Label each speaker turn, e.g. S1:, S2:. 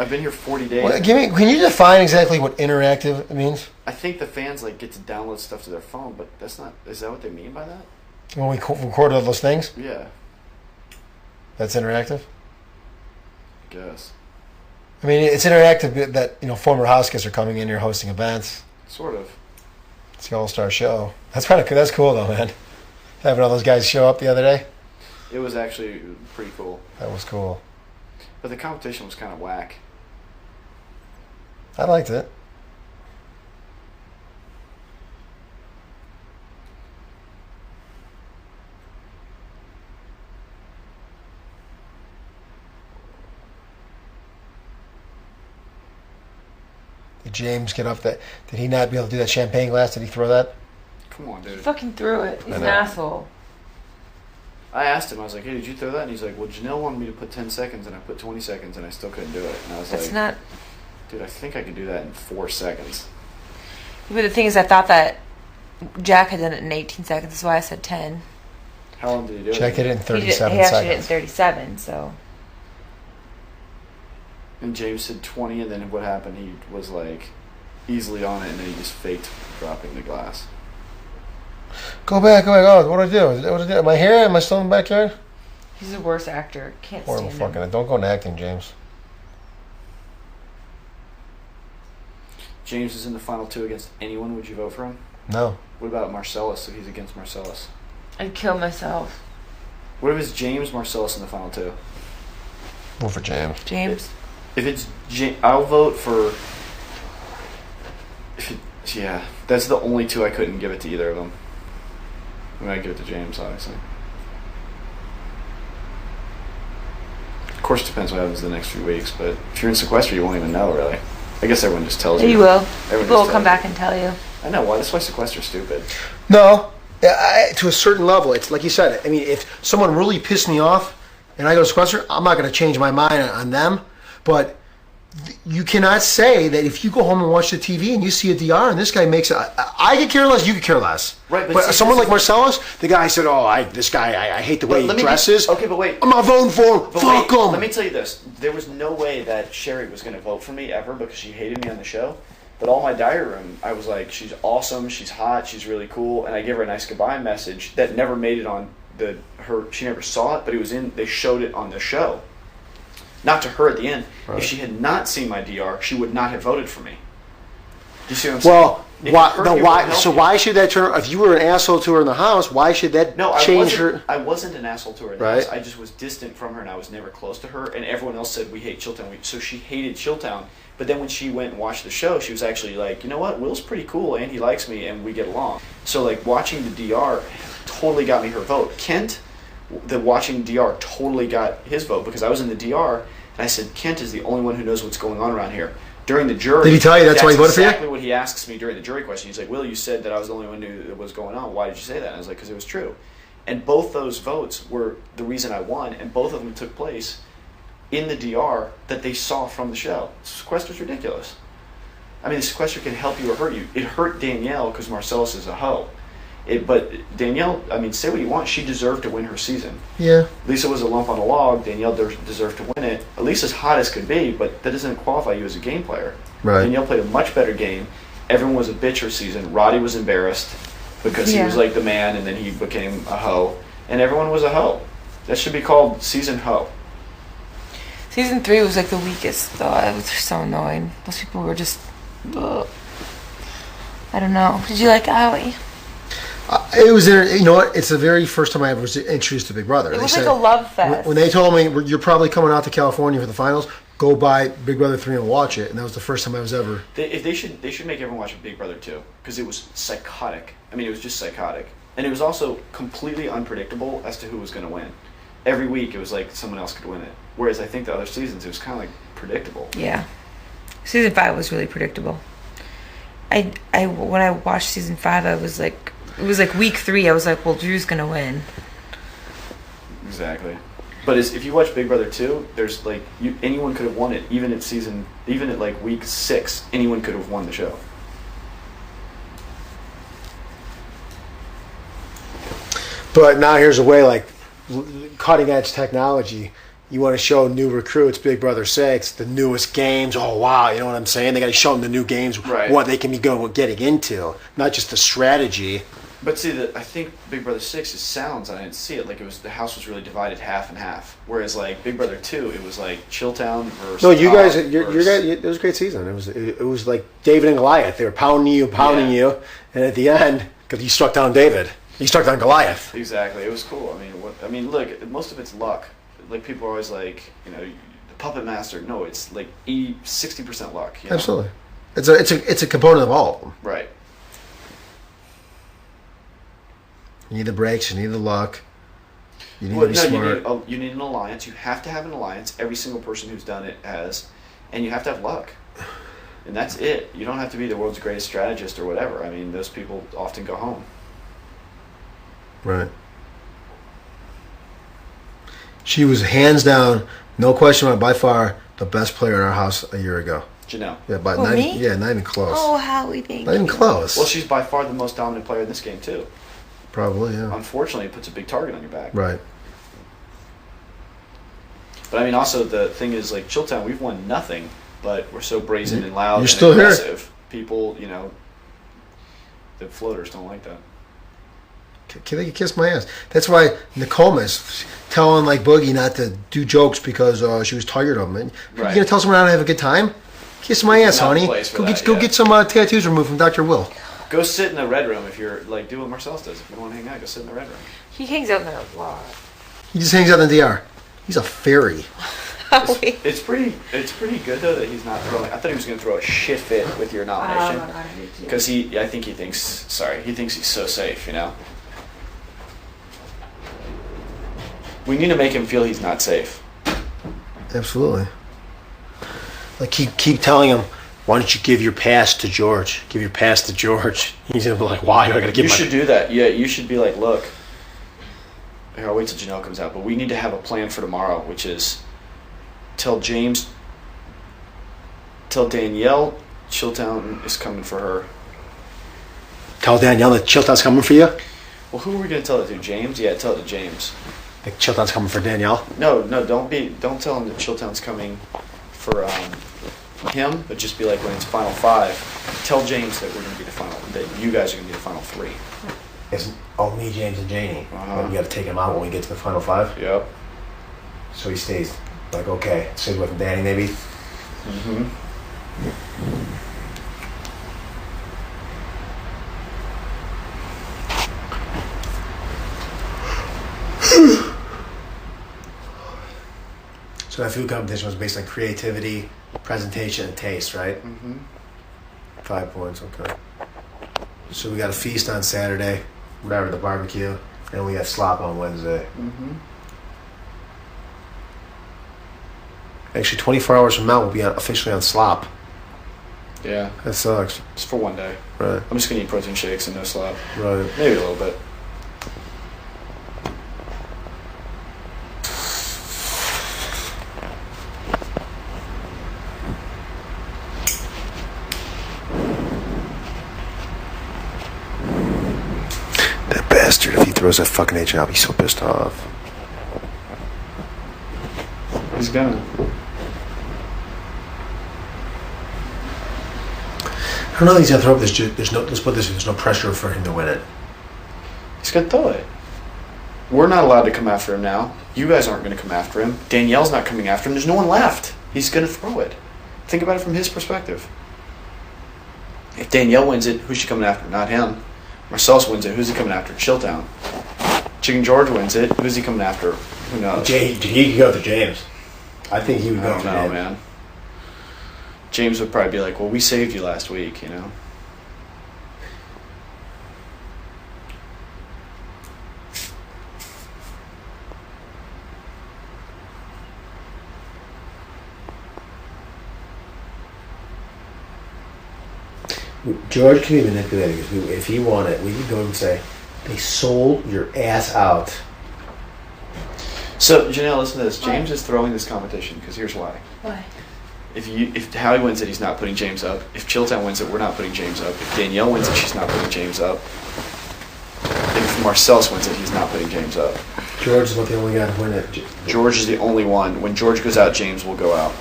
S1: I've been here 40 days.
S2: Well, can you define exactly what interactive means?
S1: I think the fans get to download stuff to their phone, but that's not. Is that what they mean by that?
S2: When we record all those things?
S1: Yeah.
S2: That's interactive?
S1: I guess.
S2: I mean, it's interactive that, former house guests are coming in here hosting events.
S1: Sort of.
S2: It's the all-star show. That's kind of that's cool though, man. Having all those guys show up the other day.
S1: It was actually pretty cool.
S2: That was cool.
S1: But the competition was kind of whack.
S2: I liked it. Did James get up that? Did he not be able to do that champagne glass? Did he throw that?
S1: Come on, dude.
S3: He fucking threw it. He's an asshole.
S1: I asked him, I was like, hey, did you throw that? And he's like, well, Janelle wanted me to put 10 seconds, and I put 20 seconds, and I still couldn't do it. And I was
S3: That's
S1: like,
S3: not...
S1: dude, I think I could do that in 4 seconds.
S3: But the thing is, I thought that Jack had done it in 18 seconds. That's why I said 10.
S1: How long did he do it?
S2: Jack did it in 37 seconds.
S3: He actually did it in 37, so...
S1: And James said 20, and then what happened? He was easily on it, and then he just faked dropping the glass.
S2: Go back. Oh, what do I do? What do I do? Am I here? Am I still in the backyard?
S3: He's the worst actor. Can't
S2: Horrible
S3: stand him.
S2: fucking. Don't go into acting, James.
S1: James is in the final 2 against anyone. Would you vote for him?
S2: No.
S1: What about Marcellus if he's against Marcellus?
S3: I'd kill myself.
S1: What if it's James Marcellus in the final 2?
S2: Vote for James.
S3: James?
S1: If it's I'll vote for... Yeah, that's the only 2 I couldn't give it to either of them. I mean, I'd give it to James, obviously. Of course, it depends what happens in the next few weeks, but if you're in sequester, you won't even know, really. I guess everyone just tells you.
S3: You will.
S1: Everyone
S3: People will
S1: just
S3: come
S1: tells
S3: back and tell you.
S1: I know. Why? That's why sequester's stupid.
S2: No. To a certain level, it's like you said. I mean, if someone really pissed me off and I go to sequester, I'm not going to change my mind on them. But you cannot say that if you go home and watch the TV and you see a DR and this guy makes I could care less, you could care less.
S1: Right,
S2: but someone like Marcellus, the guy said, I hate the way he dresses.
S1: Okay, but wait.
S2: I'm not voting for him. Fuck him.
S1: Let me tell you this. There was no way that Sherry was going to vote for me ever because she hated me on the show. But all my diary room, I was like, she's awesome, she's hot, she's really cool, and I gave her a nice goodbye message that never made it on she never saw it, but they showed it on the show. Not to her at the end. Right. If she had not seen my DR, she would not have voted for me. Do you see what I'm saying?
S2: Well, why should that turn? If you were an asshole to her in the house, why should that change her?
S1: I wasn't an asshole to her in the house. I just was distant from her, and I was never close to her. And everyone else said we hate Chilltown, so she hated Chilltown. But then when she went and watched the show, she was actually like, you know what? Will's pretty cool, and he likes me, and we get along. So watching the DR totally got me her vote. Kent, watching DR totally got his vote because I was in the DR, and I said Kent is the only one who knows what's going on around here. During the jury,
S2: did he tell you that's why he voted for you?
S1: Exactly what he asks me during the jury question. He's like, "Will, you said that I was the only one who knew what was going on. Why did you say that?" And I was like, "Because it was true." And both those votes were the reason I won, and both of them took place in the DR that they saw from the show. Sequester's ridiculous. I mean, the sequester can help you or hurt you. It hurt Danielle because Marcellus is a hoe. But Danielle, I mean, say what you want, she deserved to win her season.
S2: Yeah.
S1: Lisa was a lump on a log. Danielle deserved to win it. Lisa's hot as could be, but that doesn't qualify you as a game player.
S2: Right.
S1: Danielle played a much better game. Everyone was a bitch her season. Roddy was embarrassed because he was like the man, and then he became a hoe. And everyone was a hoe. That should be called season hoe.
S3: Season 3 was the weakest, though. It was so annoying. Those people were just... Ugh. I don't know. Did you like Howie?
S2: It was, you know what? It's the very first time I ever was introduced to Big Brother.
S3: It was like a love fest.
S2: When they told me, you're probably coming out to California for the finals, go buy Big Brother 3 and watch it. And that was the first time I was ever...
S1: They should make everyone watch Big Brother 2, because it was psychotic. I mean, it was just psychotic. And it was also completely unpredictable as to who was going to win. Every week, it was like someone else could win it. Whereas I think the other seasons, it was kind of predictable.
S3: Yeah. Season 5 was really predictable. When I watched Season 5, I was like... It was week 3. I was like, well, Drew's going to win.
S1: Exactly. But if you watch Big Brother 2, there's anyone could have won it. Even at week 6, anyone could have won the show.
S2: But now here's a way, cutting edge technology. You want to show new recruits, Big Brother 6, the newest games. Oh, wow, you know what I'm saying? They got to show them the new games,
S1: Right.
S2: what they can be getting into, not just the strategy.
S1: But see, I think Big Brother 6 is sounds, and I didn't see it. Like, the house was really divided half and half. Whereas, like, Big Brother 2, it was like Chilltown versus.
S2: No, you guys,
S1: Top
S2: your
S1: versus-
S2: guys, it was a great season. It was like David and Goliath. They were pounding you,
S1: Yeah.
S2: and at the end, because you struck down David, you struck down Goliath.
S1: Exactly. It was cool. I mean, look, most of it's luck. Like, people are always like, you know, the puppet master. No, it's like 60% luck. You know?
S2: Absolutely, it's a component of all of them.
S1: Right.
S2: You need the breaks, you need the luck, you need
S1: Well,
S2: to be
S1: no,
S2: smart.
S1: you need an alliance. You have to have an alliance. Every single person who's done it has, and you have to have luck. And that's it. You don't have to be the world's greatest strategist or whatever. I mean, those people often go home.
S2: Right. She was hands down, no question about it, by far the best player in our house a year ago.
S1: Janelle.
S2: Yeah, but
S3: Who,
S2: not
S3: me?
S2: even, yeah, not even close.
S3: Oh, Howie, thank
S2: Not even
S3: you.
S2: close.
S1: Well, she's by far the most dominant player in this game, too.
S2: Probably, yeah.
S1: Unfortunately, it puts a big target on your back.
S2: Right.
S1: But I mean, also the thing is, like Chilltown, we've won nothing, but we're so brazen and loud
S2: You're
S1: and
S2: still here.
S1: aggressive. People, you know, the floaters don't like that.
S2: They could kiss my ass. That's why Nicole's telling like Boogie not to do jokes because she was tired of him. And
S1: Right.
S2: you gonna tell someone how to have a good time? Kiss my ass,
S1: not the
S2: honey.
S1: place for
S2: Go
S1: that,
S2: go
S1: yeah.
S2: get some tattoos removed from Dr. Will.
S1: Go sit in the red room if you're like do what Marcellus does. If you don't want to hang out, go sit in the red room.
S3: He hangs out there a lot.
S2: He just hangs out in the DR. He's a fairy.
S3: Howie.
S1: It's pretty good though that he's not throwing. I thought he was going to throw a shit fit with your nomination because I think he thinks he's so safe. You know, we need to make him feel he's not safe.
S2: Absolutely. Like keep telling him, why don't you give your pass to George? Give your pass to George. He's gonna be like, why do I gotta give
S1: You
S2: my
S1: should do that. Yeah, you should be like, look. Here, I'll wait till Janelle comes out, but we need to have a plan for tomorrow, which is tell Danielle Chilltown is coming for her.
S2: Tell Danielle that Chilltown's coming for you?
S1: Well, who are we going to tell it to? James? Yeah, tell it to James.
S2: Like Chilltown's coming for Danielle?
S1: No, don't tell him that Chilltown's coming for him, but just be like when it's final 5, tell James that we're going to be that you guys are going to be the final 3.
S2: It's me, James, and Janie.
S1: Uh-huh.
S2: We gotta take him out when we get to the final 5.
S1: Yep.
S2: So he stays. Like, okay, stays with Danny maybe.
S1: Mm-hmm.
S2: So that food competition was based on creativity, presentation, and taste, right?
S1: Mm-hmm.
S2: 5 points, okay. So we got a feast on Saturday, whatever, the barbecue, and we got slop on Wednesday.
S1: Mm-hmm.
S2: Actually, 24 hours from now, we'll be officially on slop.
S1: Yeah,
S2: That sucks.
S1: it's for one day.
S2: Right,
S1: I'm just going to eat protein shakes and no slop.
S2: right.
S1: Maybe a little bit.
S2: That bastard, if he throws that fucking H out, I'll be so pissed off.
S1: He's gonna.
S2: I don't know if he's gonna throw up this. Let's put this. There's no pressure for him to win it.
S1: He's gonna throw it. We're not allowed to come after him now. You guys aren't gonna come after him. Danielle's not coming after him. There's no one left. He's gonna throw it. Think about it from his perspective. If Danielle wins it, who's she coming after? Not him. Marcellus wins it, who's he coming after? Chilltown. Chicken George wins it, who's he coming after? Who knows?
S2: He could go to James. I think he would
S1: I
S2: go
S1: don't
S2: for
S1: know,
S2: him.
S1: man. James would probably be like, well, we saved you last week, you know?
S2: George can be manipulated because if he won it, we could go and say, they sold your ass out.
S1: So, Janelle, listen to this. James is throwing this competition because here's why.
S3: Why?
S1: If Howie wins it, he's not putting James up. If Chilltown wins it, we're not putting James up. If Danielle wins it, she's not putting James up. If Marcellus wins it, he's not putting James up.
S2: George is about the only guy to win it.
S1: George is the only one. When George goes out, James will go out.